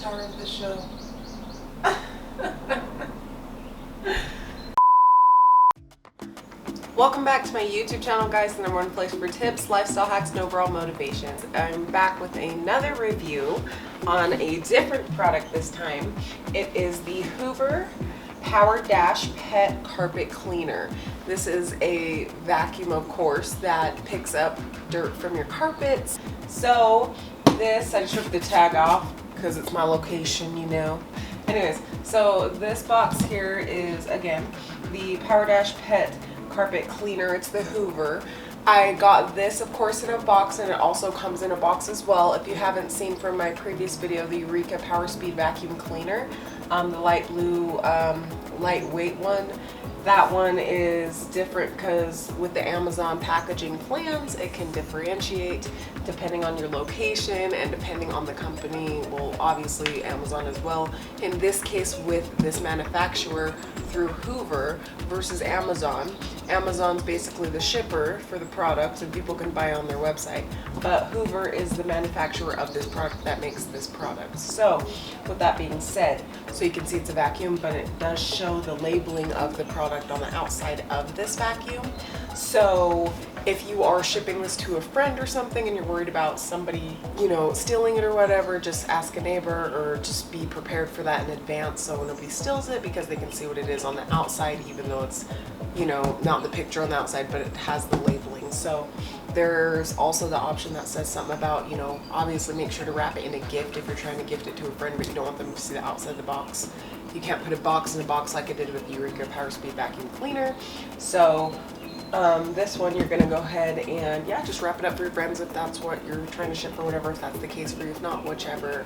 star of the show. Welcome back to my YouTube channel, guys, the #1 place for tips, lifestyle hacks, and overall motivations. I'm back with another review on a different product this time. It is the Hoover Powerdash Pet Carpet Cleaner. This is a vacuum, of course, that picks up dirt from your carpets. So this, I just took the tag off because it's my location, you know. Anyways, so this box here is, again, the Powerdash Pet Carpet Cleaner. It's the Hoover. I got this, of course, in a box, and it also comes in a box as well. If you haven't seen from my previous video, the Eureka Power Speed Vacuum Cleaner, the light blue, lightweight one, that one is different because with the Amazon packaging plans, it can differentiate depending on your location and depending on the company. Well, obviously Amazon as well. In this case, with this manufacturer through Hoover versus Amazon. Amazon's basically the shipper for the product, and people can buy on their website. But Hoover is the manufacturer of this product that makes this product. So, with that being said, so you can see it's a vacuum, but it does show the labeling of the product on the outside of this vacuum. So if you are shipping this to a friend or something and you're worried about somebody, you know, stealing it or whatever, just ask a neighbor or just be prepared for that in advance so nobody steals it, because they can see what it is on the outside, even though it's, you know, not the picture on the outside, but it has the labeling. So there's also the option that says something about, you know, obviously make sure to wrap it in a gift if you're trying to gift it to a friend, but you don't want them to see the outside of the box. You can't put a box in a box like I did with the Eureka Power Speed Vacuum Cleaner. So this one you're gonna go ahead and, yeah, just wrap it up for your friends if that's what you're trying to ship or whatever, if that's the case for you. If not, whichever.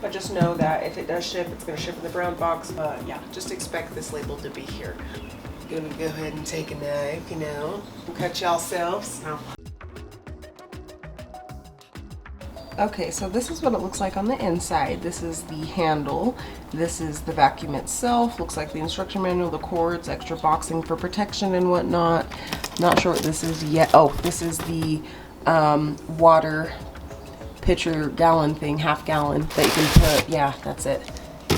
But just know that if it does ship, it's gonna ship in the brown box. But yeah, just expect this label to be here. Gonna go ahead and take a knife, you know, and cut y'all selves. No. Okay, so this is what it looks like on the inside. This is the handle. This is the vacuum itself. Looks like the instruction manual, the cords, extra boxing for protection and whatnot. Not sure what this is yet. Oh, this is the water pitcher gallon thing, half gallon, that you can put, yeah, that's it.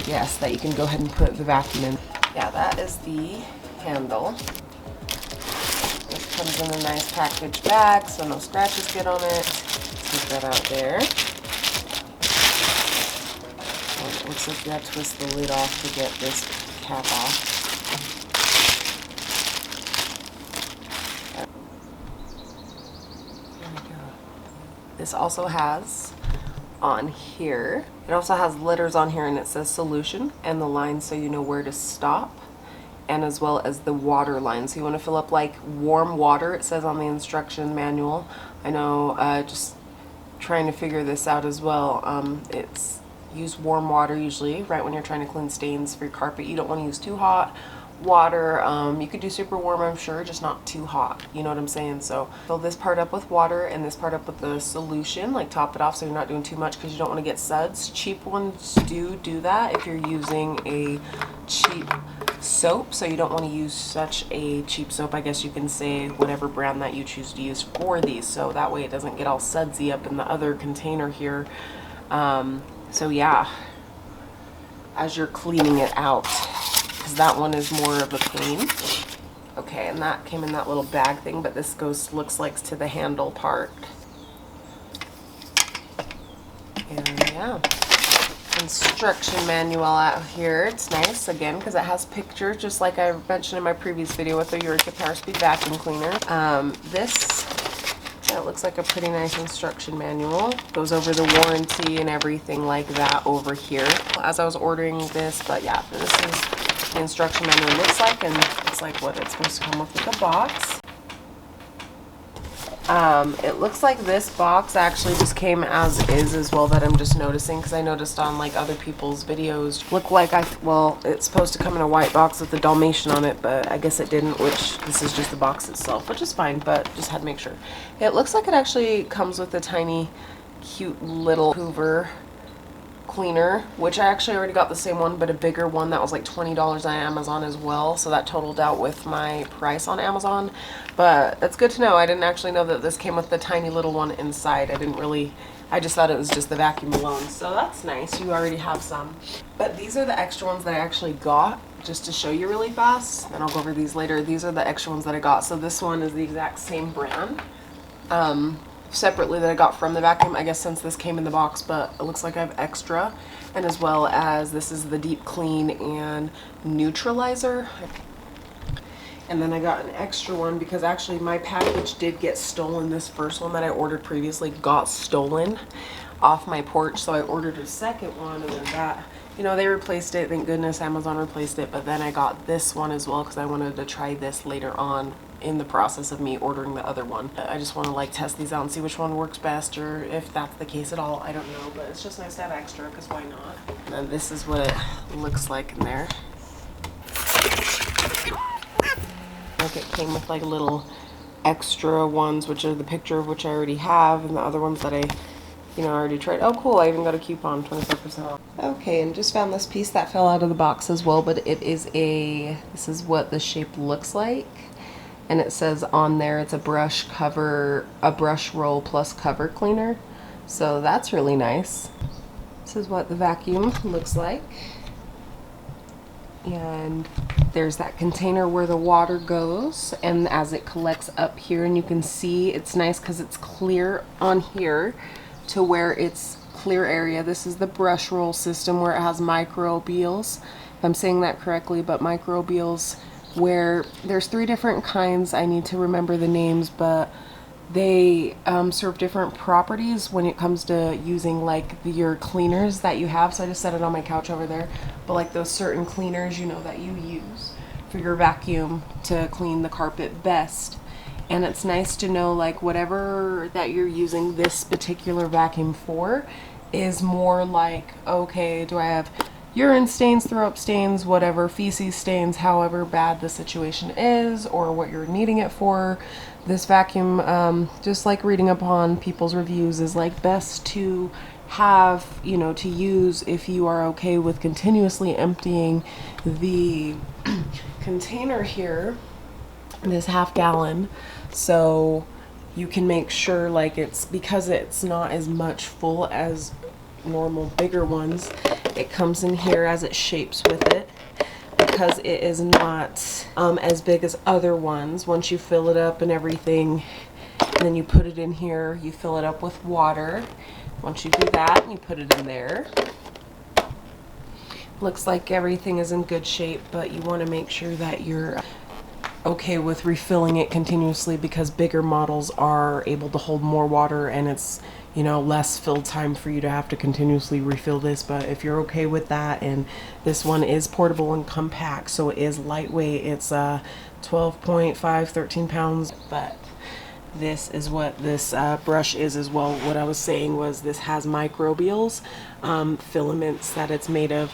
Yes, that you can go ahead and put the vacuum in. Yeah, that is the handle. This comes in a nice packaged bag so no scratches get on it. Take that out there. Oh, it looks like you have to twist the lid off to get this cap off. There we go. This also has on here, it also has letters on here, and it says solution and the line so you know where to stop, and as well as the water line. So you want to fill up like warm water, it says on the instruction manual. I know, just trying to figure this out as well. It's use warm water usually right when you're trying to clean stains for your carpet. You don't want to use too hot water. You could do super warm, I'm sure, just not too hot, you know what I'm saying? So fill this part up with water and this part up with the solution, like top it off so you're not doing too much because you don't want to get suds. Cheap ones do that if you're using a cheap soap, so you don't want to use such a cheap soap, I guess you can say, whatever brand that you choose to use for these, so that way it doesn't get all sudsy up in the other container here. So yeah, as you're cleaning it out, because that one is more of a pain. Okay, and that came in that little bag thing, but this looks like to the handle part. And yeah, instruction manual out here. It's nice, again, because it has pictures, just like I mentioned in my previous video with the Eureka Power Speed Vacuum Cleaner. It looks like a pretty nice instruction manual. Goes over the warranty and everything like that over here as I was ordering this. But yeah, this is the instruction manual looks like, and it's like what it's supposed to come with the box. It looks like this box actually just came as is as well, that I'm just noticing, because I noticed on like other people's videos look like well, it's supposed to come in a white box with the Dalmatian on it, but I guess it didn't, which this is just the box itself, which is fine, but just had to make sure. It looks like it actually comes with a tiny cute little Hoover cleaner, which I actually already got the same one, but a bigger one that was like $20 on Amazon as well. So that totaled out with my price on Amazon. But that's good to know. I didn't actually know that this came with the tiny little one inside. I just thought it was just the vacuum alone. So that's nice. You already have some. But these are the extra ones that I actually got, just to show you really fast. And I'll go over these later. These are the extra ones that I got. So this one is the exact same brand. Separately that I got from the vacuum, I guess, since this came in the box, but it looks like I have extra. And as well as this is the deep clean and neutralizer. And then I got an extra one because actually my package did get stolen. This first one that I ordered previously got stolen off my porch, so I ordered a second one, and then that, you know, they replaced it. Thank goodness Amazon replaced it. But then I got this one as well because I wanted to try this later on in the process of me ordering the other one. I just want to like test these out and see which one works best, or if that's the case at all. I don't know, but it's just nice to have extra because why not? And then this is what it looks like in there. Like it came with like little extra ones, which are the picture of which I already have, and the other ones that I already tried. Oh cool, I even got a coupon, 25% off. Okay, and just found this piece that fell out of the box as well, but this is what the shape looks like. And it says on there it's a brush roll plus cover cleaner. So that's really nice. This is what the vacuum looks like. And there's that container where the water goes, and as it collects up here, and you can see it's nice because it's clear on here to where it's clear area. This is the brush roll system where it has microbials, if I'm saying that correctly, but microbials, where there's 3 different kinds. I need to remember the names, but they serve different properties when it comes to using like your cleaners that you have. So I just set it on my couch over there, but like those certain cleaners, you know, that you use for your vacuum to clean the carpet best. And it's nice to know like whatever that you're using this particular vacuum for is more like, okay, do I have urine stains, throw up stains, whatever, feces stains, however bad the situation is or what you're needing it for. This vacuum, just like reading upon people's reviews, is like best to have, you know, to use if you are okay with continuously emptying the container here, this half gallon, so you can make sure like because it's not as much full as normal bigger ones. It comes in here as it shapes with it, because it is not as big as other ones. Once you fill it up and everything, and then you put it in here, you fill it up with water. Once you do that, you put it in there. Looks like everything is in good shape, but you want to make sure that you're okay with refilling it continuously, because bigger models are able to hold more water and it's, you know, less fill time for you to have to continuously refill this. But if you're okay with that, and this one is portable and compact, so it is lightweight. It's 12.5, 13 pounds, but this is what this brush is as well. What I was saying was this has microbials, filaments that it's made of,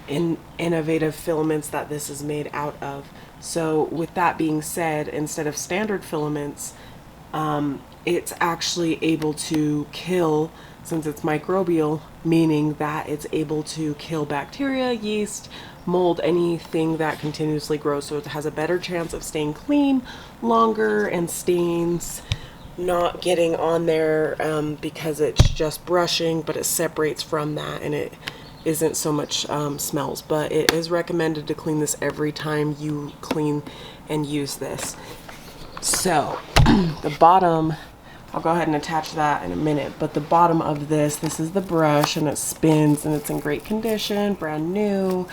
innovative filaments that this is made out of. So with that being said, instead of standard filaments, it's actually able to kill, since it's microbial, meaning that it's able to kill bacteria, yeast, mold, anything that continuously grows. So it has a better chance of staying clean longer and stains not getting on there, because it's just brushing, but it separates from that and it isn't so much smells. But it is recommended to clean this every time you clean and use this. So the bottom, I'll go ahead and attach that in a minute, but the bottom of this is the brush, and it spins and it's in great condition, brand new.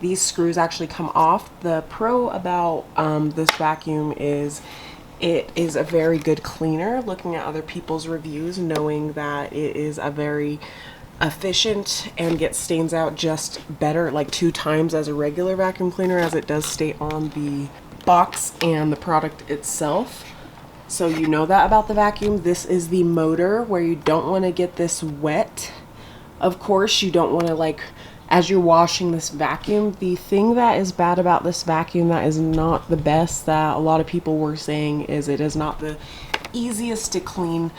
These screws actually come off. The pro about this vacuum is it is a very good cleaner. Looking at other people's reviews, knowing that it is a very efficient and gets stains out just better, like 2 times as a regular vacuum cleaner, as it does state on the box and the product itself. So you know that about the vacuum. This is the motor where you don't want to get this wet. Of course, you don't want to, like, as you're washing this vacuum, the thing that is bad about this vacuum, that is not the best, that a lot of people were saying, is it is not the easiest to clean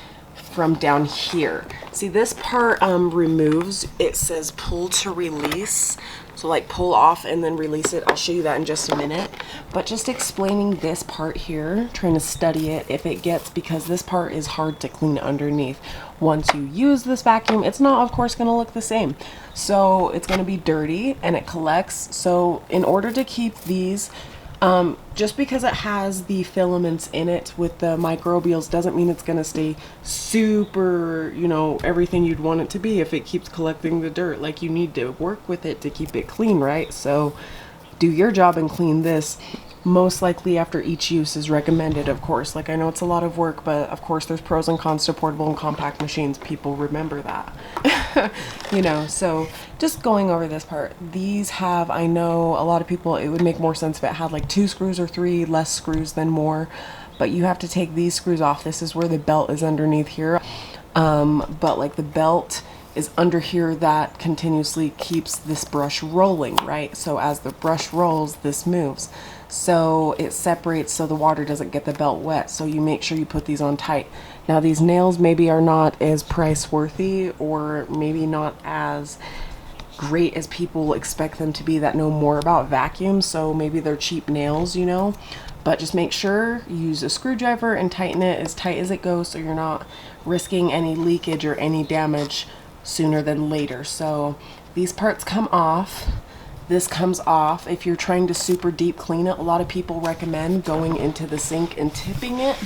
from down here. See, this part removes, it says pull to release. So like pull off and then release it. I'll show you that in just a minute. But just explaining this part here, trying to study it if it gets, because this part is hard to clean underneath. Once you use this vacuum, it's not, of course, gonna look the same. So it's gonna be dirty and it collects. So in order to keep these, just because it has the filaments in it with the microbials doesn't mean it's going to stay super, you know, everything you'd want it to be if it keeps collecting the dirt. Like, you need to work with it to keep it clean, right? So do your job and clean this. Most likely after each use is recommended, of course. Like, I know it's a lot of work, but of course there's pros and cons to portable and compact machines. People remember that. You know, so just going over this part. These have, I know a lot of people, it would make more sense if it had like 2 screws or 3, less screws than more. But you have to take these screws off. This is where the belt is underneath here. But like the belt is under here that continuously keeps this brush rolling, right? So as the brush rolls, this moves. So it separates so the water doesn't get the belt wet. So you make sure you put these on tight. Now these nails maybe are not as price worthy, or maybe not as great as people expect them to be that know more about vacuums. So maybe they're cheap nails, you know, but just make sure you use a screwdriver and tighten it as tight as it goes, so you're not risking any leakage or any damage sooner than later. So these parts come off. This comes off. If you're trying to super deep clean it, a lot of people recommend going into the sink and tipping it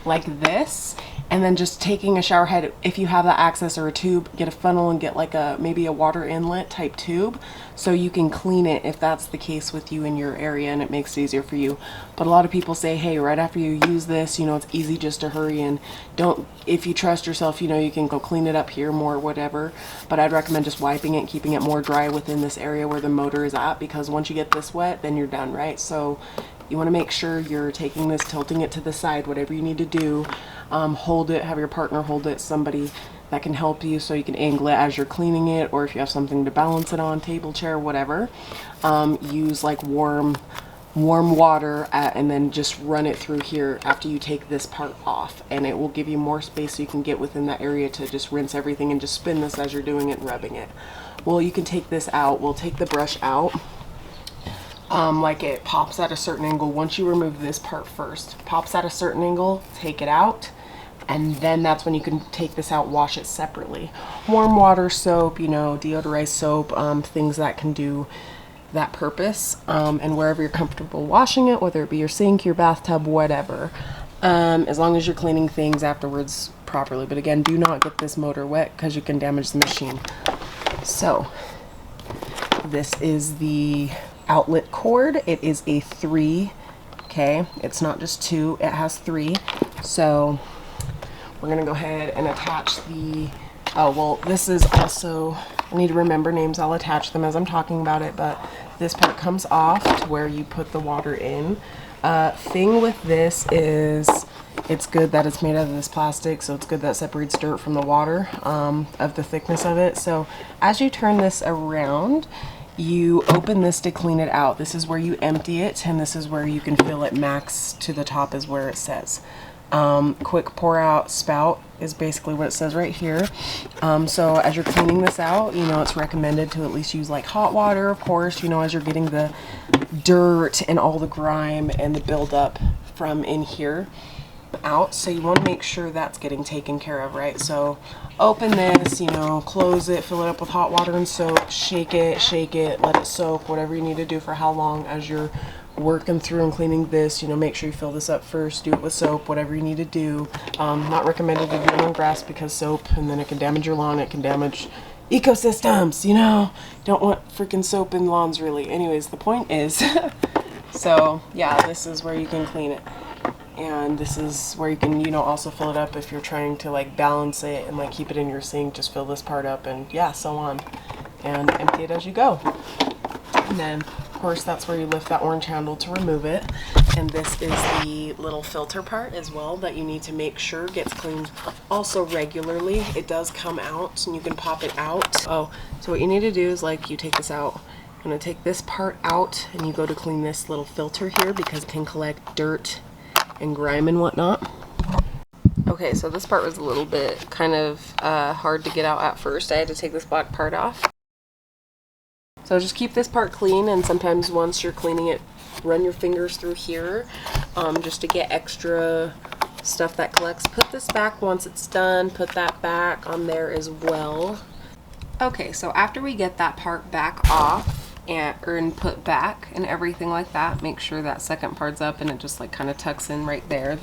like this, and then just taking a shower head. If you have the access or a tube, get a funnel and get like a maybe a water inlet type tube, so you can clean it if that's the case with you in your area and it makes it easier for you. But a lot of people say, hey, right after you use this, you know, it's easy just to hurry and don't, if you trust yourself, you know, you can go clean it up here more, whatever. But I'd recommend just wiping it, keeping it more dry within this area where the motor is at, because once you get this wet, then you're done, right? So you want to make sure you're taking this, tilting it to the side, whatever you need to do. Hold it, have your partner hold it, somebody that can help you, so you can angle it as you're cleaning it, or if you have something to balance it on, table, chair, whatever. Use like warm water and then just run it through here after you take this part off, and it will give you more space so you can get within that area to just rinse everything and just spin this as you're doing it and rubbing it. Well, you can take this out. We'll take the brush out. Like it pops at a certain angle. Once you remove this part first, pops at a certain angle, take it out, and then that's when you can take this out, wash it separately. Warm water, soap, you know, deodorized soap, things that can do that purpose, and wherever you're comfortable washing it, whether it be your sink, your bathtub, whatever, as long as you're cleaning things afterwards properly. But again, do not get this motor wet because you can damage the machine. So this is the outlet cord. It is a 3, okay? It's not just 2, it has 3. So we're gonna go ahead and attach the, oh, well, this is also, I need to remember names. I'll attach them as I'm talking about it, but this part comes off to where you put the water in. Thing with this is it's good that it's made out of this plastic, so it's good that it separates dirt from the water, of the thickness of it. So as you turn this around, you open this to clean it out. This is where you empty it, and this is where you can fill it max to the top is where it says. Quick pour out spout is basically what it says right here. So as you're cleaning this out, you know, it's recommended to at least use like hot water, of course, you know, as you're getting the dirt and all the grime and the buildup from in here out. So you want to make sure that's getting taken care of, right? So open this, you know, close it, fill it up with hot water and soap, shake it, let it soak, whatever you need to do for how long as you're working through and cleaning this. You know, make sure you fill this up first, do it with soap, whatever you need to do. Not recommended to do it on grass because soap, and then it can damage your lawn, it can damage ecosystems, you know. Don't want freaking soap in lawns, really. Anyways, the point is, so yeah, this is where you can clean it. And this is where you can, you know, also fill it up if you're trying to like balance it and like keep it in your sink. Just fill this part up and yeah, so on. And empty it as you go. And then, of course, that's where you lift that orange handle to remove it. And this is the little filter part as well that you need to make sure gets cleaned also regularly. It does come out and you can pop it out. Oh, so what you need to do is like you take this out. I'm going to take this part out and you go to clean this little filter here because it can collect dirt and grime and whatnot. Okay. Okay, so this part was a little bit kind of hard to get out at first. I had to take this black part off. So just keep this part clean, and sometimes once you're cleaning it, run your fingers through here just to get extra stuff that collects. Put this back once it's done. Put that back on there as well. Okay, so after we get that part back off and put back and everything like that, make sure that second part's up and it just like kind of tucks in right there.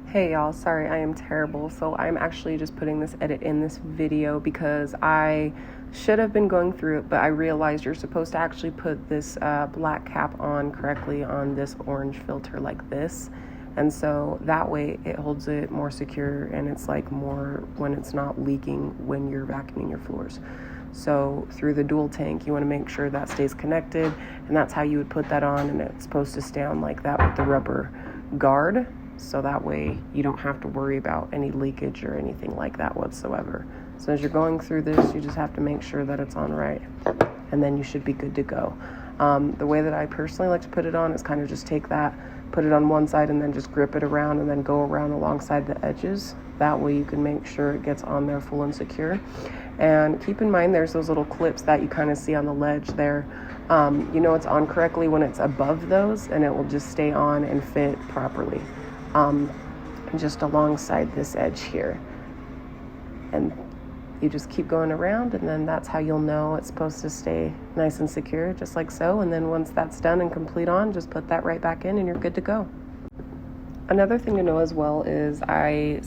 Hey y'all, sorry, I am terrible. So I'm actually just putting this edit in this video because I should have been going through it, but I realized you're supposed to actually put this black cap on correctly on this orange filter like this. And so that way it holds it more secure, and it's like more when it's not leaking when you're vacuuming your floors. So through the dual tank, you want to make sure that stays connected, and that's how you would put that on, and it's supposed to stay on like that with the rubber guard. So that way you don't have to worry about any leakage or anything like that whatsoever. So as you're going through this, you just have to make sure that it's on right, and then you should be good to go. The way that I personally like to put it on is kind of just take that, put it on one side, and then just grip it around and then go around alongside the edges. That way you can make sure it gets on there full and secure. And keep in mind there's those little clips that you kind of see on the ledge there. You know it's on correctly when it's above those, and it will just stay on and fit properly. Just alongside this edge here, and you just keep going around, and then that's how you'll know it's supposed to stay nice and secure, just like so. And then once that's done and complete on, just put that right back in and you're good to go. Another thing to know as well is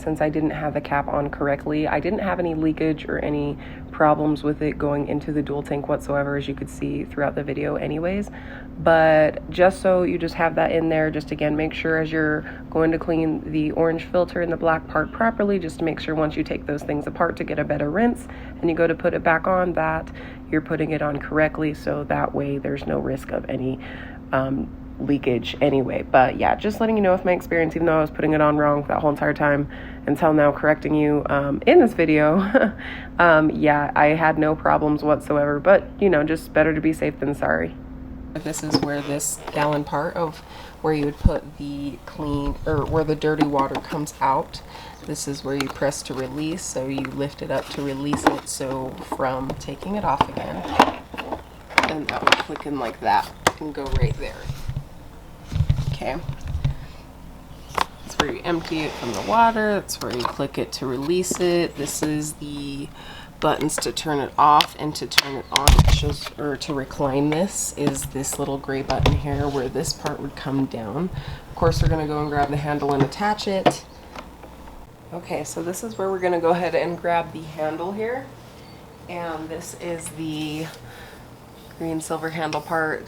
since I didn't have the cap on correctly, I didn't have any leakage or any problems with it going into the dual tank whatsoever, as you could see throughout the video anyways. But just so you just have that in there, just again, make sure as you're going to clean the orange filter and the black part properly, just to make sure once you take those things apart to get a better rinse and you go to put it back on, that you're putting it on correctly, so that way there's no risk of any leakage anyway. But yeah, just letting you know with my experience, even though I was putting it on wrong that whole entire time until now correcting you in this video, yeah, I had no problems whatsoever. But you know, just better to be safe than sorry. This is where this gallon part of where you would put the clean, or where the dirty water comes out. This is where you press to release, so you lift it up to release it. So from taking it off again, then that would click in like that and go right there. Okay, that's where you empty it from the water. That's where you click it to release it. This is the buttons to turn it off and to turn it on. It shows, or to recline this is this little gray button here where this part would come down. Of course, we're going to go and grab the handle and attach it. Okay, so this is where we're going to go ahead and grab the handle here, and this is the green silver handle part.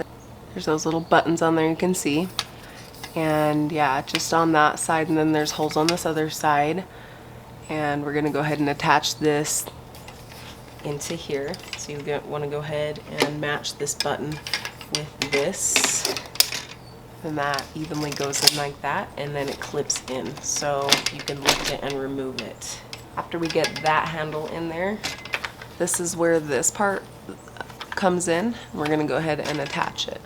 There's those little buttons on there you can see. And yeah, just on that side, and then there's holes on this other side. And we're gonna go ahead and attach this into here. So you want to go ahead and match this button with this. And that evenly goes in like that, and then it clips in. So you can lift it and remove it. After we get that handle in there, this is where this part comes in. We're gonna go ahead and attach it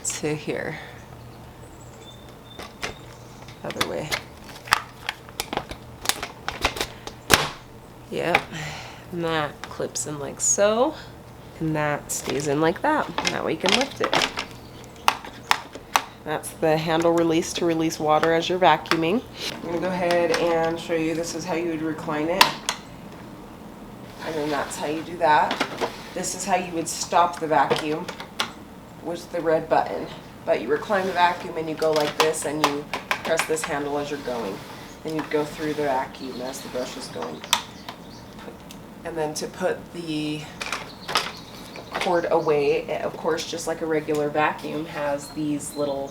to here. Other way. Yep, and that clips in like so, and that stays in like that. That way you can lift it. That's the handle release to release water as you're vacuuming. I'm gonna go ahead and show you, this is how you would recline it. And then that's how you do that. This is how you would stop the vacuum with the red button. But you recline the vacuum and you go like this, and you press this handle as you're going. Then you'd go through the vacuum as the brush is going. And then to put the cord away, it, of course, just like a regular vacuum, has these little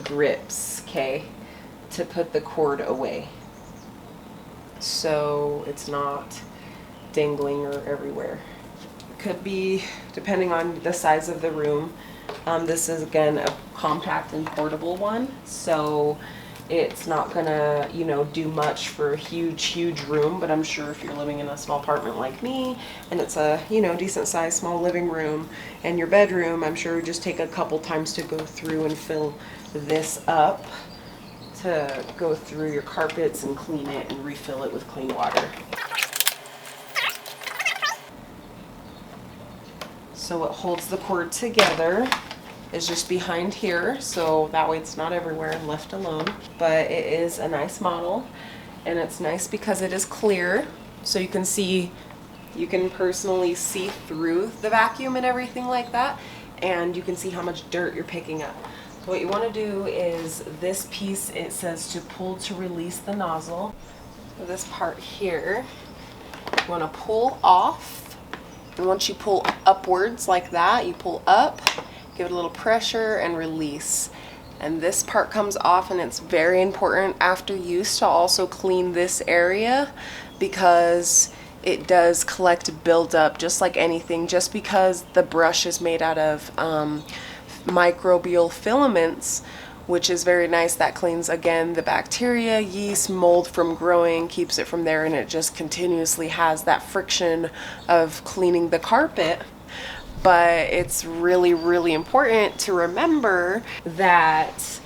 grips, okay, to put the cord away. So it's not dangling or everywhere. Could be, depending on the size of the room. This is again a compact and portable one, so it's not gonna, you know, do much for a huge room. But I'm sure if you're living in a small apartment like me, and it's a, you know, decent sized small living room and your bedroom, I'm sure it would just take a couple times to go through and fill this up. to go through your carpets and clean it and refill it with clean water. So what holds the cord together is just behind here, so that way it's not everywhere and left alone. But it is a nice model, and it's nice because it is clear, so you can see, you can personally see through the vacuum and everything like that, and you can see how much dirt you're picking up. So what you want to do is this piece, it says to pull to release the nozzle. So this part here, you want to pull off. And once you pull upwards like that, you pull up, give it a little pressure and release. And this part comes off, and it's very important after use to also clean this area because it does collect buildup just like anything. Just because the brush is made out of microbial filaments, which is very nice, that cleans again the bacteria, yeast, mold from growing, keeps it from there, and it just continuously has that friction of cleaning the carpet. But it's really, really important to remember that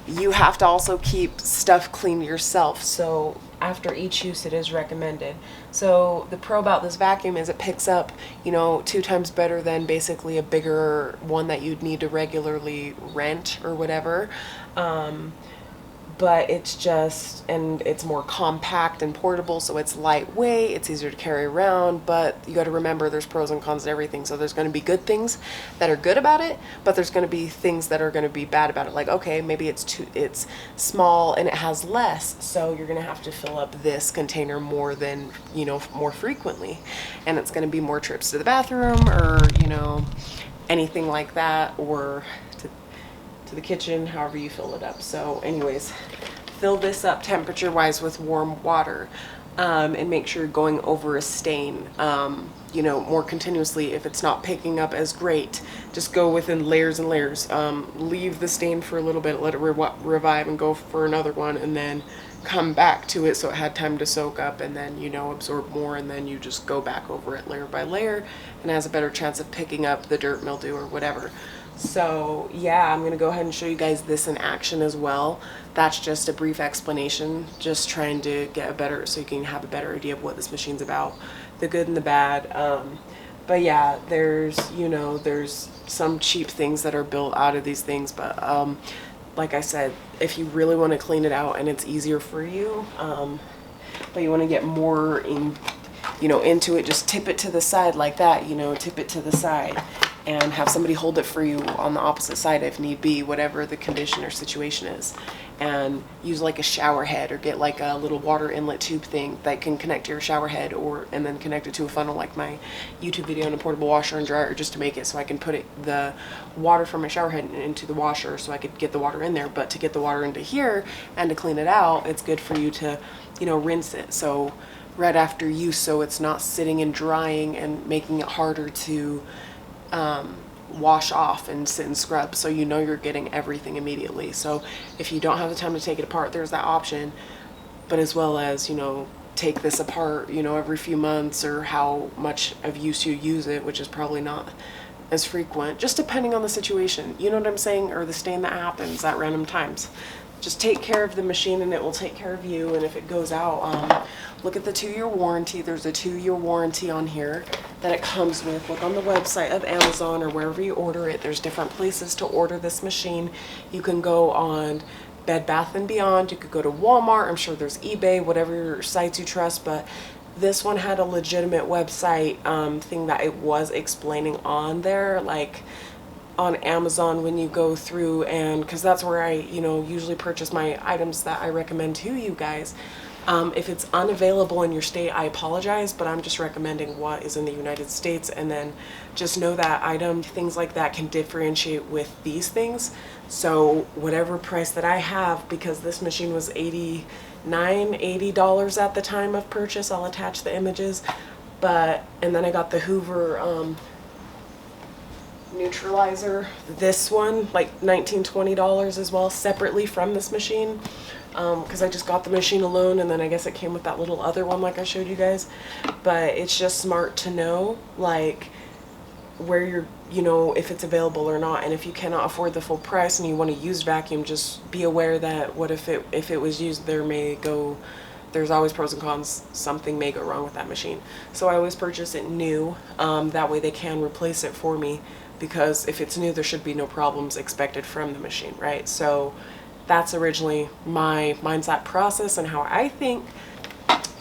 you have to also keep stuff clean yourself. So after each use, it is recommended. So the pro about this vacuum is it picks up, you know, 2 times better than basically a bigger one that you'd need to regularly rent or whatever. But it's just, and it's more compact and portable, so it's lightweight, it's easier to carry around. But you got to remember there's pros and cons to everything. So there's going to be good things that are good about it, but there's going to be things that are going to be bad about it. Like, okay, maybe it's small and it has less, so you're going to have to fill up this container more than, you know, more frequently, and it's going to be more trips to the bathroom or, you know, anything like that, or to the kitchen, however you fill it up. So anyways, fill this up temperature wise with warm water, and make sure you're going over a stain, you know, more continuously. If it's not picking up as great, just go within layers and layers. Leave the stain for a little bit, let it revive, and go for another one, and then come back to it so it had time to soak up, and then, you know, absorb more, and then you just go back over it layer by layer, and it has a better chance of picking up the dirt, mildew, or whatever. So yeah, I'm gonna go ahead and show you guys this in action as well. That's just a brief explanation, just trying to get a better, so you can have a better idea of what this machine's about, the good and the bad. But yeah, there's, you know, there's some cheap things that are built out of these things, but like I said, if you really want to clean it out and it's easier for you, but you want to get more in, you know, into it, just tip it to the side like that, you know, tip it to the side, and have somebody hold it for you on the opposite side if need be, whatever the condition or situation is. And use like a shower head, or get like a little water inlet tube thing that can connect to your shower head, or and then connect it to a funnel like my YouTube video, on a portable washer and dryer, just to make it so I can put the water from my shower head into the washer, so I could get the water in there. But to get the water into here and to clean it out, it's good for you to, you know, rinse it so right after use, so it's not sitting and drying and making it harder to wash off and sit and scrub, so you know you're getting everything immediately. So if you don't have the time to take it apart, there's that option. But as well as, you know, take this apart, you know, every few months, or how much of use you use it, which is probably not as frequent, just depending on the situation, you know what I'm saying, or the stain that happens at random times. Just take care of the machine and it will take care of you. And if it goes out, look at the 2-year warranty. There's a 2-year warranty on here that it comes with. Look on the website of Amazon or wherever you order it. There's different places to order this machine. You can go on Bed Bath & Beyond. You could go to Walmart. I'm sure there's eBay, whatever sites you trust. But this one had a legitimate website thing that it was explaining on there, like on Amazon when you go through, and because that's where I, you know, usually purchase my items that I recommend to you guys. If it's unavailable in your state, I apologize, but I'm just recommending what is in the United States. And then just know that things like that can differentiate with these things. So whatever price that I have, because this machine was $80 at the time of purchase, I'll attach the images. But, and then I got the Hoover neutralizer, this one, like $19-20 as well, separately from this machine, because I just got the machine alone, and then I guess it came with that little other one like I showed you guys. But it's just smart to know, like, where you're, you know, if it's available or not. And if you cannot afford the full price and you want a used vacuum, just be aware that what if it was used, there's always pros and cons. Something may go wrong with that machine. So I always purchase it new. That way they can replace it for me, because if it's new, there should be no problems expected from the machine, right? So that's originally my mindset process and how I think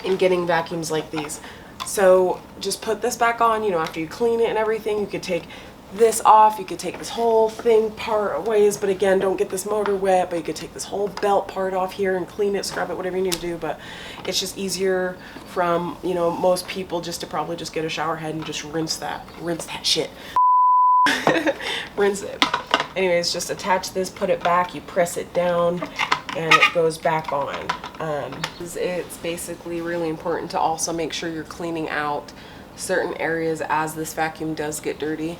in getting vacuums like these. So just put this back on, you know, after you clean it and everything. You could take this off, you could take this whole thing part ways, but again, don't get this motor wet. But you could take this whole belt part off here and clean it, scrub it, whatever you need to do. But it's just easier from, you know, most people just to probably just get a shower head and just rinse that shit. Rinse it. Anyways, just attach this, put it back, you press it down, and it goes back on. It's basically really important to also make sure you're cleaning out certain areas as this vacuum does get dirty.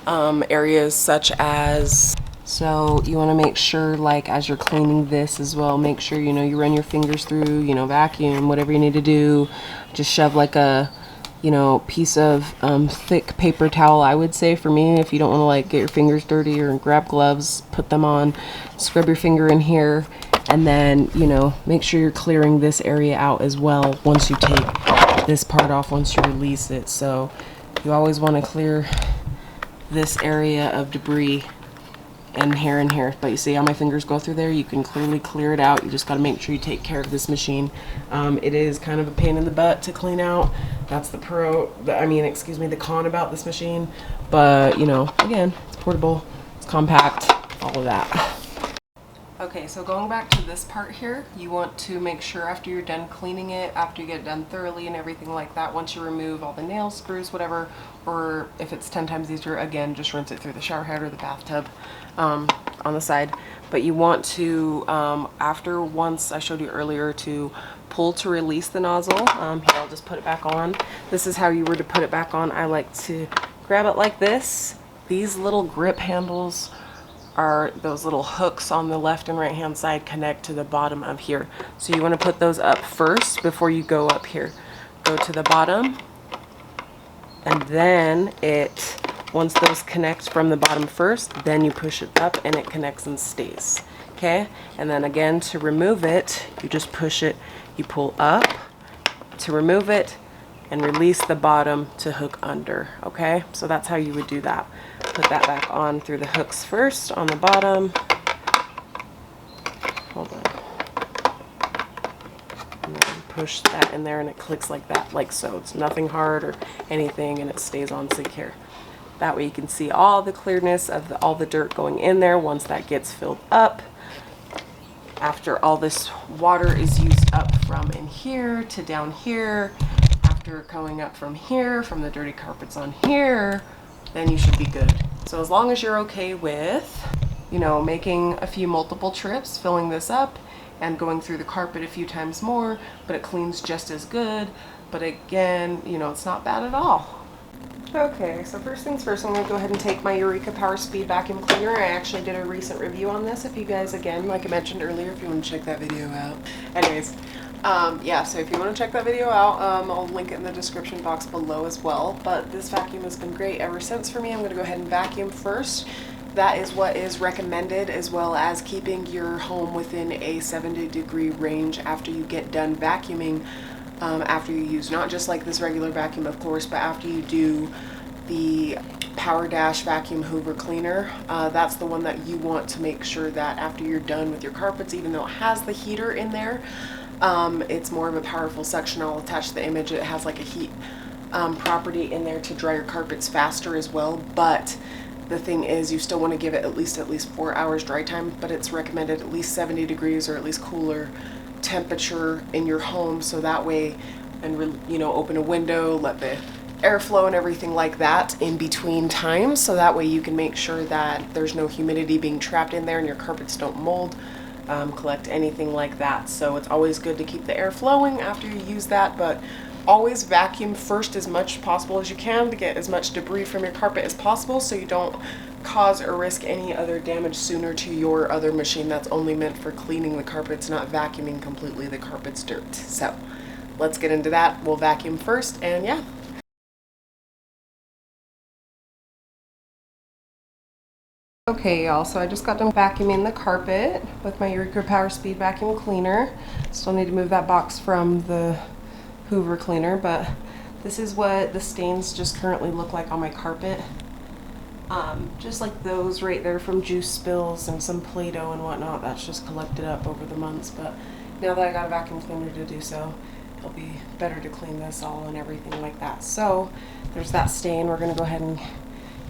Areas such as, so you want to make sure, like, as you're cleaning this as well, make sure, you know, you run your fingers through, you know, vacuum, whatever you need to do. Just shove like a, you know, piece of thick paper towel, I would say, for me, if you don't want to like get your fingers dirty, or grab gloves, put them on, scrub your finger in here, and then, you know, make sure you're clearing this area out as well once you take this part off, once you release it. So you always want to clear this area of debris and here. But you see how my fingers go through there? You can clearly clear it out. You just got to make sure you take care of this machine. It is kind of a pain in the butt to clean out. That's the the con about this machine. But, you know, again, it's portable, it's compact, all of that. Okay, so going back to this part here, you want to make sure after you're done cleaning it, after you get it done thoroughly and everything like that, once you remove all the nails, screws, whatever, or if it's 10 times easier, again, just rinse it through the shower head or the bathtub on the side. But you want to, once I showed you earlier, to pull to release the nozzle. Here, I'll just put it back on. This is how you were to put it back on. I like to grab it like this. These little grip handles are those little hooks on the left and right hand side, connect to the bottom of here. So you want to put those up first before you go up here. Go to the bottom, and then once those connect from the bottom first, then you push it up and it connects and stays. Okay, and then again, to remove it, you just push it, you pull up to remove it and release the bottom to hook under. Okay, so that's how you would do that. Put that back on through the hooks first on the bottom. Hold on. And then push that in there and it clicks like that, like so. It's nothing hard or anything, and it stays on secure. That way you can see all the clearness of all the dirt going in there once that gets filled up. After all this water is used up from in here to down here, after coming up from here, from the dirty carpets on here, then you should be good. So as long as you're okay with, you know, making a few multiple trips, filling this up and going through the carpet a few times more, but it cleans just as good. But again, you know, it's not bad at all. Okay, so first things first, I'm going to go ahead and take my Eureka Power Speed Vacuum Cleaner. I actually did a recent review on this. If you guys, again, like I mentioned earlier, if you want to check that video out. Anyways, yeah, so if you want to check that video out, I'll link it in the description box below as well. But this vacuum has been great ever since for me. I'm going to go ahead and vacuum first. That is what is recommended, as well as keeping your home within a 70-degree range after you get done vacuuming. After you use, not just like this regular vacuum, of course, but after you do the Powerdash vacuum Hoover cleaner, that's the one that you want to make sure that after you're done with your carpets, even though it has the heater in there, it's more of a powerful suction. I'll attach the image. It has like a heat property in there to dry your carpets faster as well. But the thing is, you still want to give it at least 4 hours dry time, but it's recommended at least 70 degrees or at least cooler temperature in your home, so that way, and you know, open a window, let the airflow and everything like that in between times, so that way you can make sure that there's no humidity being trapped in there and your carpets don't mold, collect anything like that. So it's always good to keep the air flowing after you use that, but always vacuum first as much possible as you can to get as much debris from your carpet as possible, so you don't cause or risk any other damage sooner to your other machine that's only meant for cleaning the carpets, not vacuuming completely the carpet's dirt. So let's get into that. We'll vacuum first, and yeah. Okay, y'all, so I just got done vacuuming the carpet with my Hoover Power Speed vacuum cleaner. Still need to move that box from the Hoover cleaner, but this is what the stains just currently look like on my carpet. Just like those right there from juice spills and some Play-Doh and whatnot, that's just collected up over the months. But now that I got a vacuum cleaner to do so, it'll be better to clean this all and everything like that. So there's that stain. We're gonna go ahead and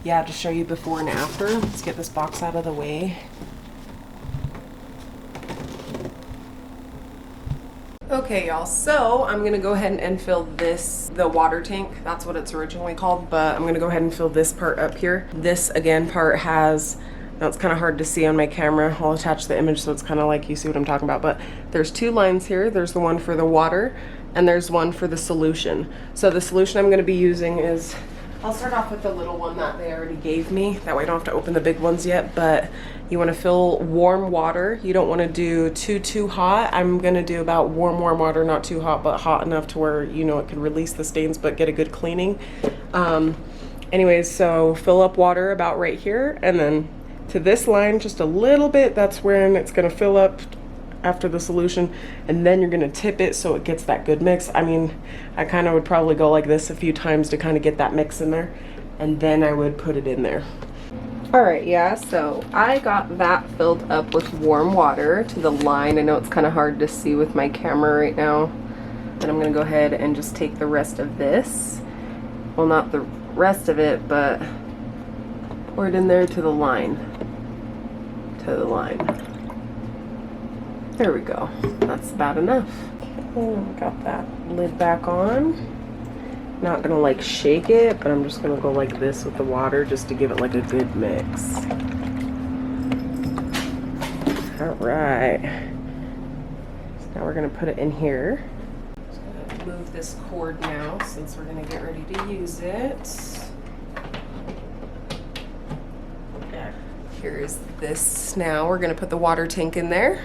just show you before and after. Let's get this box out of the way. Okay, y'all, so I'm gonna go ahead and fill this, the water tank, that's what it's originally called, but I'm gonna go ahead and fill this part up here. This, again, part has, now it's kind of hard to see on my camera, I'll attach the image so it's kind of like you see what I'm talking about, but there's two lines here. There's the one for the water, and there's one for the solution. So the solution I'm gonna be using is, I'll start off with the little one that they already gave me. That way I don't have to open the big ones yet, but you wanna fill warm water. You don't wanna do too hot. I'm gonna do about warm water, not too hot, but hot enough to where, you know, it can release the stains, but get a good cleaning. Anyways, so fill up water about right here, and then to this line, just a little bit, that's when it's gonna fill up after the solution, and then you're gonna tip it so it gets that good mix. I mean, I kind of would probably go like this a few times to kind of get that mix in there, and then I would put it in there. All right, yeah, so I got that filled up with warm water to the line. I know it's kind of hard to see with my camera right now, and I'm gonna go ahead and just take the rest of this, well, not the rest of it, but pour it in there to the line, There we go. That's about enough. Okay, got that lid back on. Not gonna like shake it, but I'm just gonna go like this with the water just to give it like a good mix. All right. So now we're gonna put it in here. Just gonna move this cord now since we're gonna get ready to use it. Here's this now. We're gonna put the water tank in there.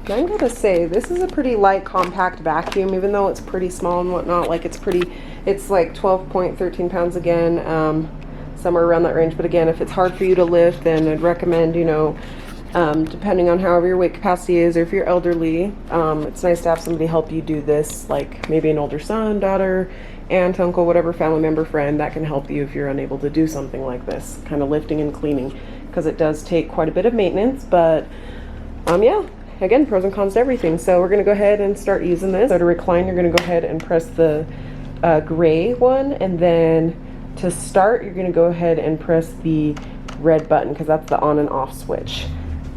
I'm gonna say this is a pretty light, compact vacuum, even though it's pretty small and whatnot. Like it's like 12.13 pounds again, somewhere around that range. But again, if it's hard for you to lift, then I'd recommend, you know, depending on however your weight capacity is, or if you're elderly, it's nice to have somebody help you do this, like maybe an older son, daughter, aunt, uncle, whatever family member, friend that can help you if you're unable to do something like this, kind of lifting and cleaning, because it does take quite a bit of maintenance. But yeah. Again, pros and cons to everything. So we're gonna go ahead and start using this. So to recline, you're gonna go ahead and press the gray one, and then to start, you're gonna go ahead and press the red button, because that's the on and off switch.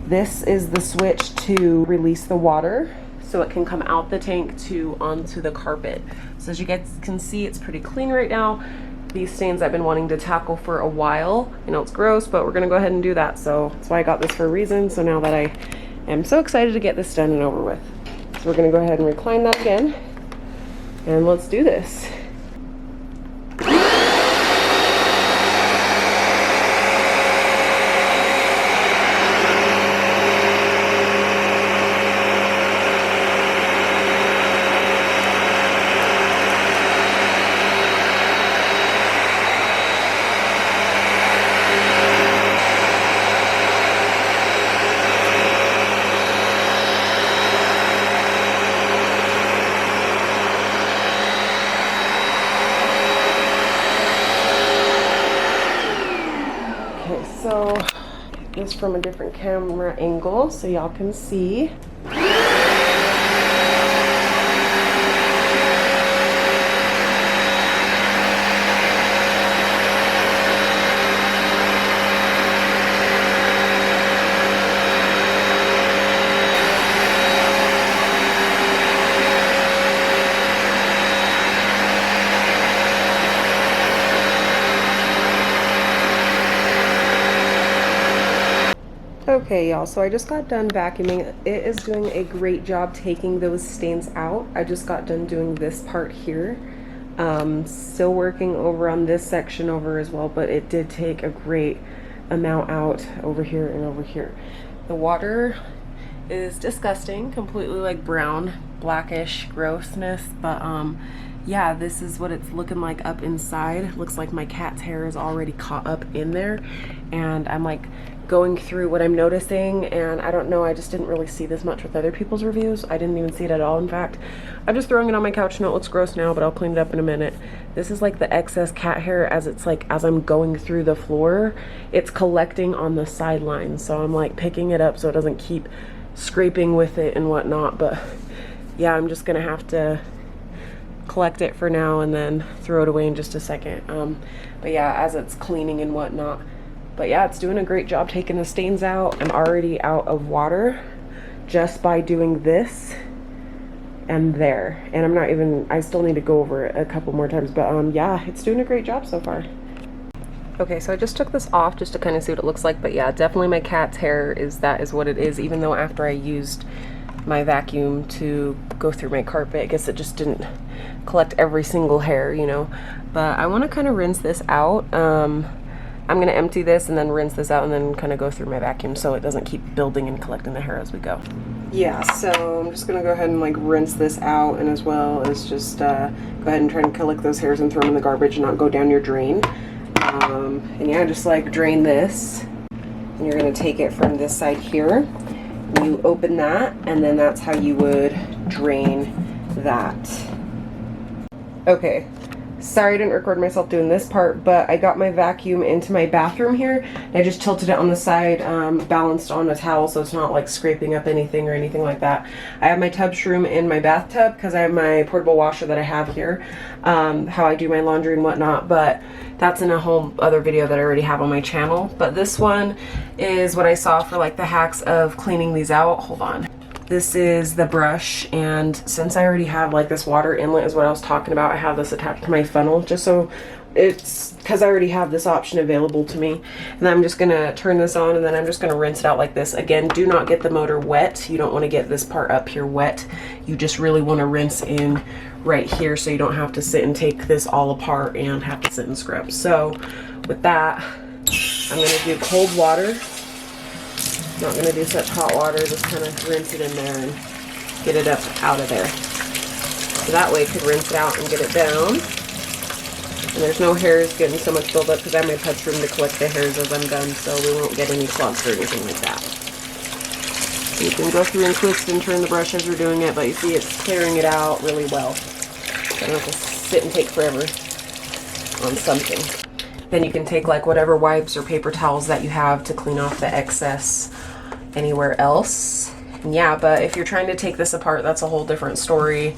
This is the switch to release the water so it can come out the tank to onto the carpet. So as you guys can see, it's pretty clean right now. These stains I've been wanting to tackle for a while. I know it's gross, but we're gonna go ahead and do that. So that's why I got this for a reason. So now that I'm so excited to get this done and over with. So we're gonna go ahead and recline that again, and let's do this. So this from a different camera angle so y'all can see. Okay, y'all, so I just got done vacuuming. It is doing a great job taking those stains out. I just got done doing this part here. Still working over on this section over as well, but it did take a great amount out over here and over here. The water is disgusting, completely like brown, blackish grossness, but yeah, this is what it's looking like up inside. Looks like my cat's hair is already caught up in there, and I'm like going through what I'm noticing, and I don't know, I just didn't really see this much with other people's reviews. I didn't even see it at all. In fact, I'm just throwing it on my couch and it looks gross now, but I'll clean it up in a minute. This is like the excess cat hair as it's like, as I'm going through the floor, it's collecting on the sidelines. So I'm like picking it up so it doesn't keep scraping with it and whatnot. But yeah, I'm just gonna have to collect it for now and then throw it away in just a second. But yeah, as it's cleaning and whatnot. But yeah, it's doing a great job taking the stains out. I'm already out of water just by doing this and there. And I'm not even, I still need to go over it a couple more times, but yeah, it's doing a great job so far. Okay, so I just took this off just to kind of see what it looks like, but yeah, definitely my cat's hair that is what it is, even though after I used my vacuum to go through my carpet, I guess it just didn't collect every single hair, you know. But I want to kind of rinse this out. I'm going to empty this and then rinse this out and then kind of go through my vacuum so it doesn't keep building and collecting the hair as we go. Yeah, so I'm just going to go ahead and like rinse this out, and as well as just go ahead and try and collect those hairs and throw them in the garbage and not go down your drain. And yeah, just like drain this, and you're going to take it from this side here. You open that, and then that's how you would drain that. Okay. Sorry I didn't record myself doing this part, but I got my vacuum into my bathroom here. And I just tilted it on the side, balanced on a towel so it's not like scraping up anything or anything like that. I have my tub shroom in my bathtub because I have my portable washer that I have here, how I do my laundry and whatnot, but that's in a whole other video that I already have on my channel. But this one is what I saw for like the hacks of cleaning these out. Hold on. This is the brush, and since I already have like this water inlet is what I was talking about, I have this attached to my funnel just so it's because I already have this option available to me. And I'm just gonna turn this on, and then I'm just gonna rinse it out like this. Again, do not get the motor wet. You don't want to get this part up here wet. You just really want to rinse in right here so you don't have to sit and take this all apart and have to sit and scrub. So with that, I'm gonna do cold water. Not going to do such hot water, just kind of rinse it in there and get it up out of there. So that way I could rinse it out and get it down. And there's no hairs getting so much buildup because I have my touch room to collect the hairs as I'm done, so we won't get any clogs or anything like that. So you can go through and twist and turn the brush as you're doing it, but you see it's clearing it out really well. So I don't have to sit and take forever on something. Then you can take like whatever wipes or paper towels that you have to clean off the excess anywhere else. And yeah, but if you're trying to take this apart, that's a whole different story.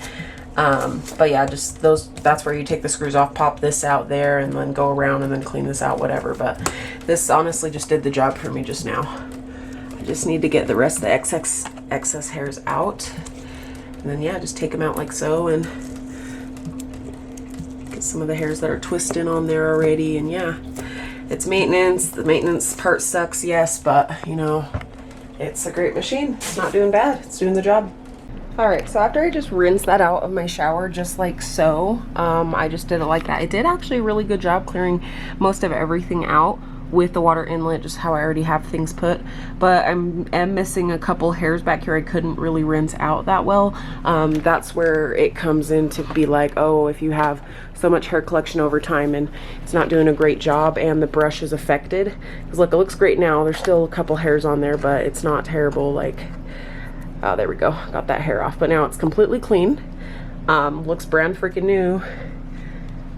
But yeah, just that's where you take the screws off, pop this out there, and then go around and then clean this out, whatever. But this honestly just did the job for me just now. I just need to get the rest of the excess hairs out. And then yeah, just take them out like so, and get some of the hairs that are twisting on there already. And yeah, it's maintenance. The maintenance part sucks, yes, but you know, it's a great machine. It's not doing bad. It's doing the job. Alright, so after I just rinsed that out of my shower just like so, I just did it like that. It did actually a really good job clearing most of everything out with the water inlet, just how I already have things put. But I'm missing a couple hairs back here I couldn't really rinse out that well. That's where it comes in to be like, oh, if you have so much hair collection over time and it's not doing a great job and the brush is affected. Because look, it looks great now. There's still a couple hairs on there, but it's not terrible. Like, oh, there we go. Got that hair off. But now it's completely clean. Looks brand freaking new.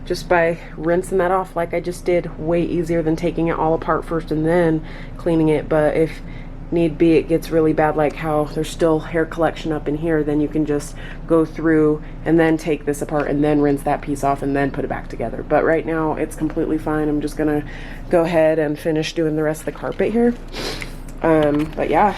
Just by rinsing that off like I just did, way easier than taking it all apart first and then cleaning it. But if need be, it gets really bad, like how there's still hair collection up in here, then you can just go through and then take this apart and then rinse that piece off and then put it back together. But right now it's completely fine. I'm just gonna go ahead and finish doing the rest of the carpet here. But yeah,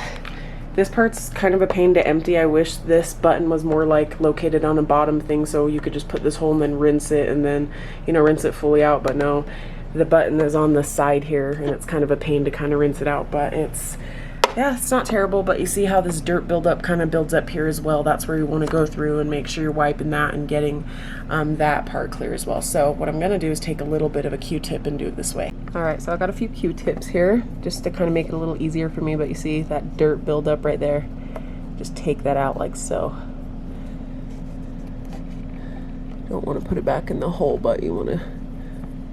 this part's kind of a pain to empty. I wish this button was more like located on a bottom thing so you could just put this hole and then rinse it and then, you know, rinse it fully out. But no, the button is on the side here and it's kind of a pain to kind of rinse it out. But it's, yeah, it's not terrible. But you see how this dirt buildup kind of builds up here as well. That's where you want to go through and make sure you're wiping that and getting that part clear as well. So what I'm going to do is take a little bit of a Q-tip and do it this way. Alright, so I've got a few Q-tips here just to kind of make it a little easier for me, but you see that dirt buildup right there. just take that out like so. Don't want to put it back in the hole, but you want to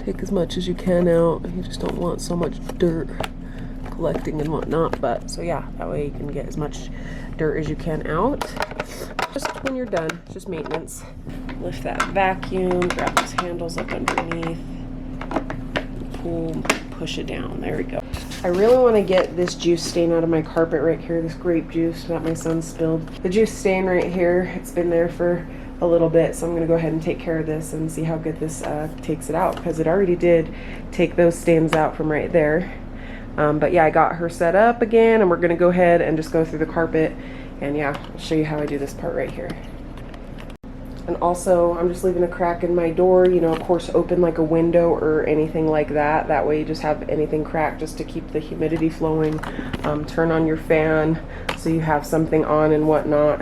take as much as you can out. You just don't want so much dirt collecting and whatnot. But so yeah, that way you can get as much dirt as you can out. Just when you're done, it's just maintenance. Lift that vacuum, grab those handles up underneath, pull, push it down. There we go. I really want to get this juice stain out of my carpet right here, this grape juice that my son spilled. The juice stain right here, it's been there for a little bit, so I'm going to go ahead and take care of this and see how good this takes it out, because it already did take those stains out from right there. But yeah, I got her set up again, and we're going to go ahead and just go through the carpet, and yeah, I'll show you how I do this part right here. And also, I'm just leaving a crack in my door, you know, of course open like a window or anything like that. That way you just have anything cracked just to keep the humidity flowing. Turn on your fan so you have something on and whatnot.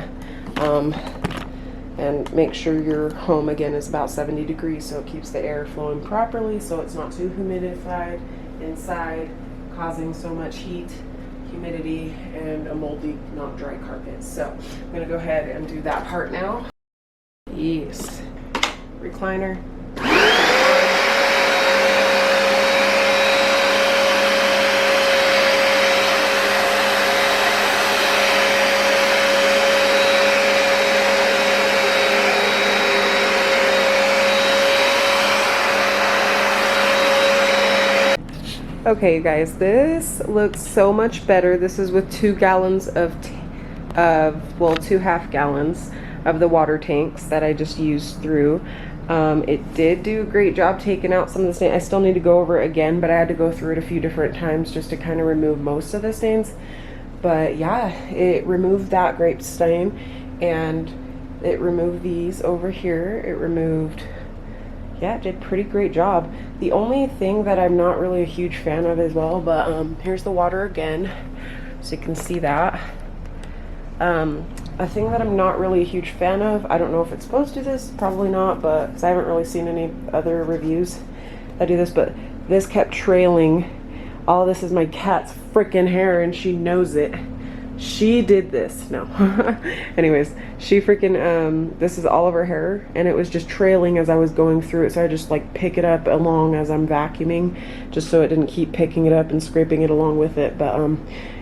And make sure your home again is about 70 degrees so it keeps the air flowing properly, so it's not too humidified inside, causing so much heat, humidity, and a moldy, not dry carpet. So I'm gonna go ahead and do that part now. Yes. Recliner. Okay, you guys, this looks so much better. This is with 2 gallons of, well, 2 half gallons of the water tanks that I just used through. It did do a great job taking out some of the stains. I still need to go over it again, but I had to go through it a few different times just to kind of remove most of the stains. But yeah, it removed that grape stain, and it removed these over here. It removed, yeah, it did a pretty great job. The only thing that I'm not really a huge fan of as well, but here's the water again, so you can see that. A thing that I'm not really a huge fan of, I don't know if it's supposed to do this, probably not, but because I haven't really seen any other reviews that do this, but this kept trailing. All this is my cat's freaking hair, and she knows it. She did this. No. Anyways, she freaking, this is all of her hair, and it was just trailing as I was going through it, so I just like pick it up along as I'm vacuuming, just so it didn't keep picking it up and scraping it along with it. But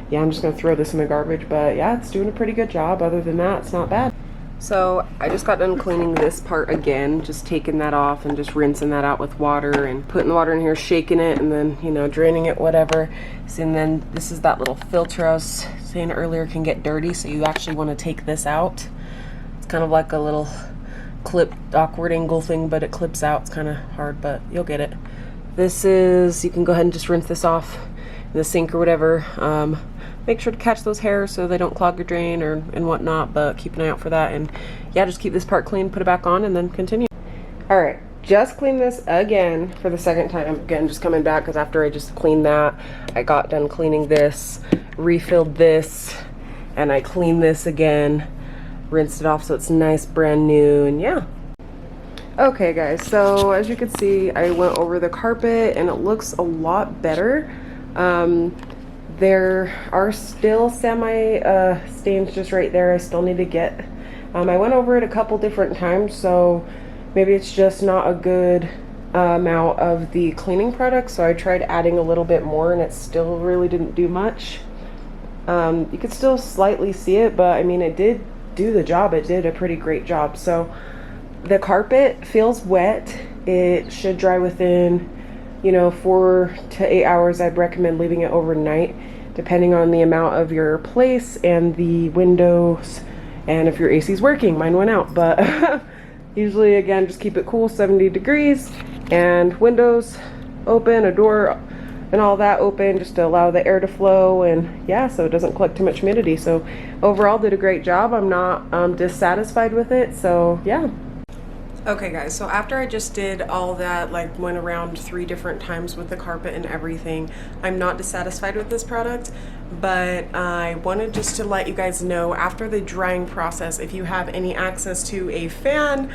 yeah, I'm just gonna throw this in the garbage, but yeah, it's doing a pretty good job. Other than that, it's not bad. So I just got done cleaning this part again, just taking that off and just rinsing that out with water and putting the water in here, shaking it, and then, you know, draining it, whatever. So, and then this is that little filter I was saying earlier can get dirty, so you actually want to take this out. It's kind of like a little clip, awkward angle thing, but it clips out. It's kind of hard, but you'll get it. This is, you can go ahead and just rinse this off in the sink or whatever. Make sure to catch those hairs so they don't clog your drain or and whatnot, but keep an eye out for that. And yeah, just keep this part clean, put it back on, and then continue. All right, just cleaned this again for the second time. Again, just coming back because after I just cleaned that, I got done cleaning this, refilled this, and I cleaned this again, rinsed it off so it's nice, brand new, and yeah. Okay guys, so as you can see, I went over the carpet and it looks a lot better. There are still semi stains just right there I still need to get. I went over it a couple different times, so maybe it's just not a good amount of the cleaning product, so I tried adding a little bit more and it still really didn't do much. You could still slightly see it, but I mean, it did do the job. It did a pretty great job. So the carpet feels wet. It should dry within, you know, 4 to 8 hours. I'd recommend leaving it overnight, depending on the amount of your place and the windows and if your AC's working. Mine went out, but usually, again, just keep it cool, 70 degrees, and windows open, a door and all that open, just to allow the air to flow, and yeah, so it doesn't collect too much humidity. So overall, did a great job. I'm not dissatisfied with it, so yeah. Okay guys, so after I just did all that, like went around 3 different times with the carpet and everything, I'm not dissatisfied with this product, but I wanted just to let you guys know, after the drying process, if you have any access to a fan,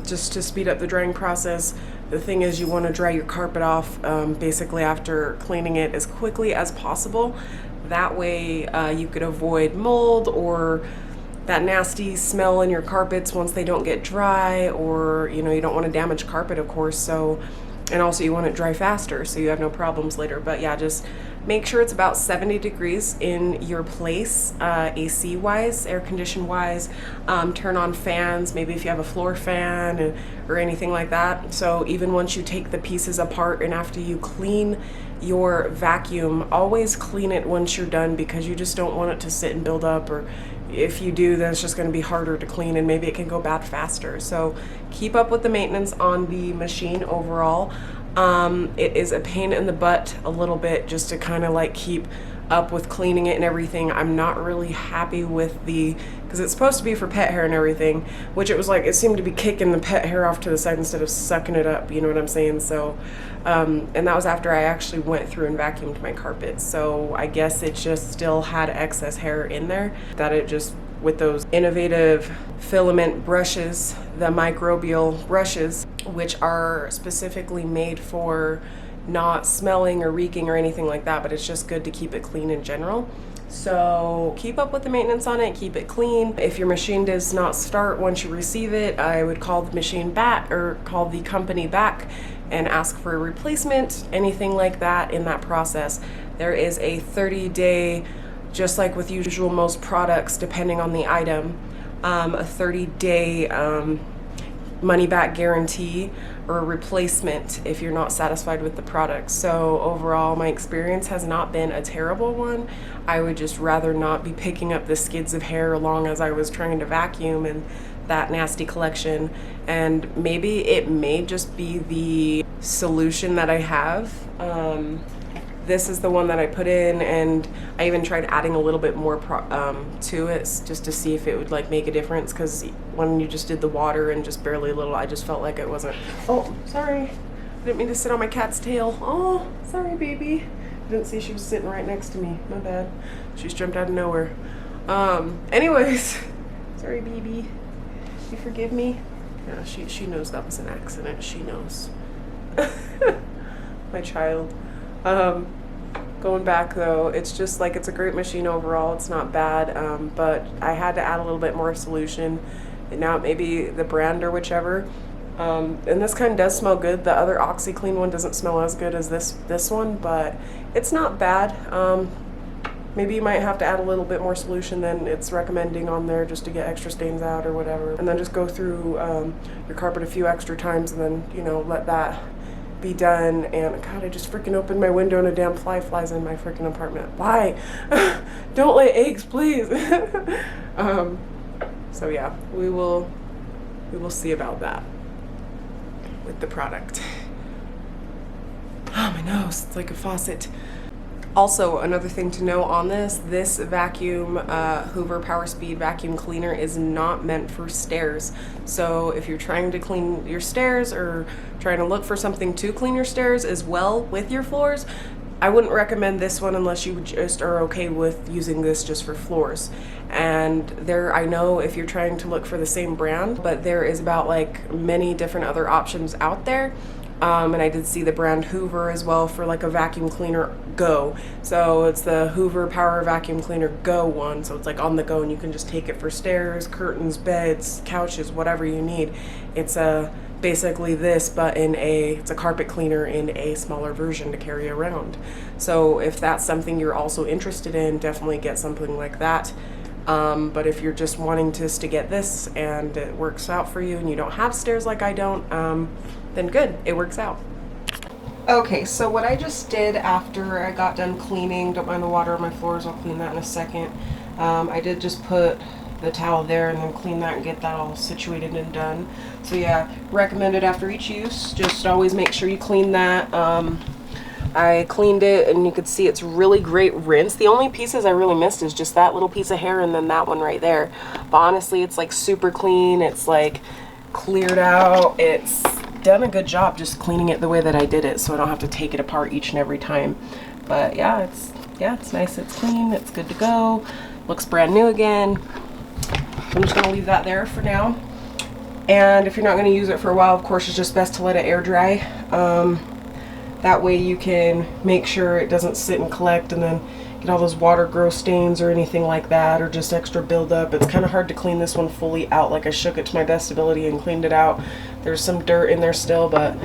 just to speed up the drying process, the thing is you want to dry your carpet off basically after cleaning it as quickly as possible. That way you could avoid mold or that nasty smell in your carpets once they don't get dry, or you know, you don't want to damage carpet, of course. So, and also you want it dry faster so you have no problems later. But yeah, just make sure it's about 70 degrees in your place, AC wise, air condition wise. Turn on fans, maybe if you have a floor fan or anything like that. So even once you take the pieces apart and after you clean your vacuum, always clean it once you're done, because you just don't want it to sit and build up, or if you do, then it's just going to be harder to clean and maybe it can go bad faster. So keep up with the maintenance on the machine overall. It is a pain in the butt a little bit just to kind of like keep up with cleaning it and everything. I'm not really happy with because it's supposed to be for pet hair and everything, which it was like, it seemed to be kicking the pet hair off to the side instead of sucking it up, you know what I'm saying? So, and that was after I actually went through and vacuumed my carpet. So I guess it just still had excess hair in there that it just, with those innovative filament brushes, the microbial brushes, which are specifically made for not smelling or reeking or anything like that, but it's just good to keep it clean in general. So keep up with the maintenance on it, keep it clean. If your machine does not start once you receive it, I would call the machine back or call the company back and ask for a replacement, anything like that in that process. There is a 30-day, just like with usual most products, depending on the item, a 30-day money back guarantee or a replacement if you're not satisfied with the product. So overall, my experience has not been a terrible one. I would just rather not be picking up the skids of hair along as I was trying to vacuum and that nasty collection. And maybe it may just be the solution that I have. This is the one that I put in, and I even tried adding a little bit more to it just to see if it would like make a difference, because when you just did the water and just barely a little, I just felt like it wasn't. Oh, sorry. I didn't mean to sit on my cat's tail. Oh, sorry, baby. I didn't see she was sitting right next to me. My bad. She's jumped out of nowhere. Anyways, sorry, baby. You forgive me? Yeah, she knows that was an accident. She knows. My child. Going back though, it's just like, it's a great machine overall. It's not bad, but I had to add a little bit more solution. And now maybe the brand or whichever. And this kind does smell good. The other OxyClean one doesn't smell as good as this one, but it's not bad. Maybe you might have to add a little bit more solution than it's recommending on there just to get extra stains out or whatever. And then just go through your carpet a few extra times and then, you know, let that be done. And God, I just freaking opened my window and a damn fly flies in my freaking apartment. Why? Don't lay eggs, please. So yeah, we will see about that with the product. Oh, my nose, it's like a faucet. Also, another thing to know on this vacuum, Hoover Power Speed vacuum cleaner is not meant for stairs. So if you're trying to clean your stairs or trying to look for something to clean your stairs as well with your floors, I wouldn't recommend this one unless you just are okay with using this just for floors. And there, I know if you're trying to look for the same brand, but there is about like many different other options out there. And I did see the brand Hoover as well for like a vacuum cleaner Go. So it's the Hoover Power Vacuum Cleaner Go one. So it's like on the go and you can just take it for stairs, curtains, beds, couches, whatever you need. It's basically this, but it's a carpet cleaner in a smaller version to carry around. So if that's something you're also interested in, definitely get something like that. But if you're just wanting to get this and it works out for you and you don't have stairs like I don't, then good, it works out. Okay, so what I just did after I got done cleaning, don't mind the water on my floors, I'll clean that in a second. I did just put the towel there and then clean that and get that all situated and done. So yeah, recommended after each use, just always make sure you clean that. I cleaned it and you could see it's really great rinse. The only pieces I really missed is just that little piece of hair and then that one right there. But honestly, it's like super clean. It's like cleared out. It's done a good job just cleaning it the way that I did it, so I don't have to take it apart each and every time. But yeah, it's nice, it's clean, it's good to go. Looks brand new again. I'm just gonna leave that there for now. And if you're not gonna use it for a while, of course, it's just best to let it air dry. That way you can make sure it doesn't sit and collect and then get all those water growth stains or anything like that, or just extra buildup. It's kind of hard to clean this one fully out. Like, I shook it to my best ability and cleaned it out. There's some dirt in there still, but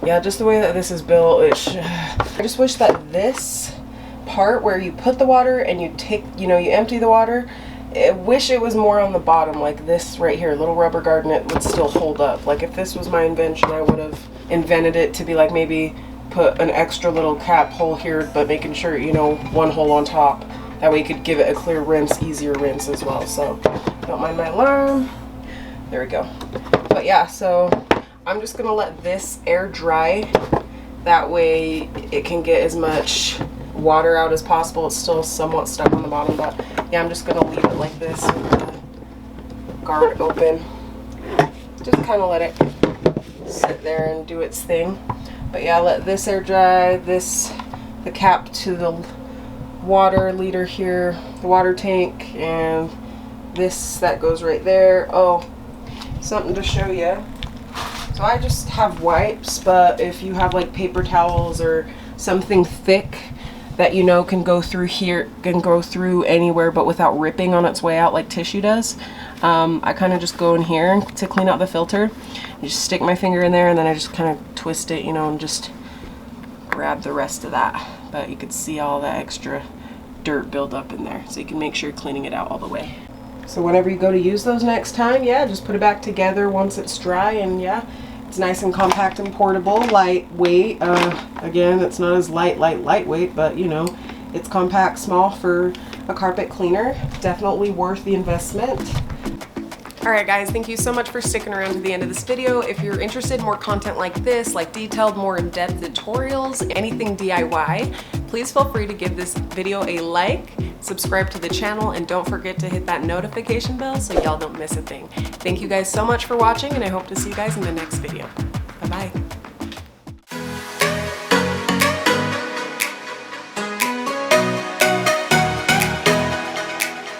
yeah, just the way that this is built, I just wish that this part where you put the water and you take, you know, you empty the water, I wish it was more on the bottom, like this right here, little rubber guard, and it would still hold up. Like, if this was my invention, I would have invented it to be like, maybe put an extra little cap hole here, but making sure, you know, one hole on top. That way you could give it a clear rinse, easier rinse as well. So don't mind my alarm. There we go. But yeah, so I'm just gonna let this air dry. That way it can get as much water out as possible. It's still somewhat stuck on the bottom, but yeah, I'm just gonna leave it like this with the guard open. Just kind of let it sit there and do its thing. But yeah, let this air dry, the cap to the water leader here, the water tank, and this that goes right there. Oh, something to show you. So I just have wipes, but if you have like paper towels or something thick that you know can go through here, can go through anywhere but without ripping on its way out like tissue does, I kind of just go in here to clean out the filter. I just stick my finger in there and then I just kind of twist it, you know, and just grab the rest of that. But you could see all that extra dirt build up in there, so you can make sure you're cleaning it out all the way. So whenever you go to use those next time, yeah, just put it back together once it's dry, and yeah, it's nice and compact and portable, lightweight. Again, it's not as lightweight, but you know, it's compact, small for a carpet cleaner. Definitely worth the investment. Alright guys, thank you so much for sticking around to the end of this video. If you're interested in more content like this, like detailed, more in-depth tutorials, anything DIY, please feel free to give this video a like, subscribe to the channel, and don't forget to hit that notification bell so y'all don't miss a thing. Thank you guys so much for watching, and I hope to see you guys in the next video. Bye-bye.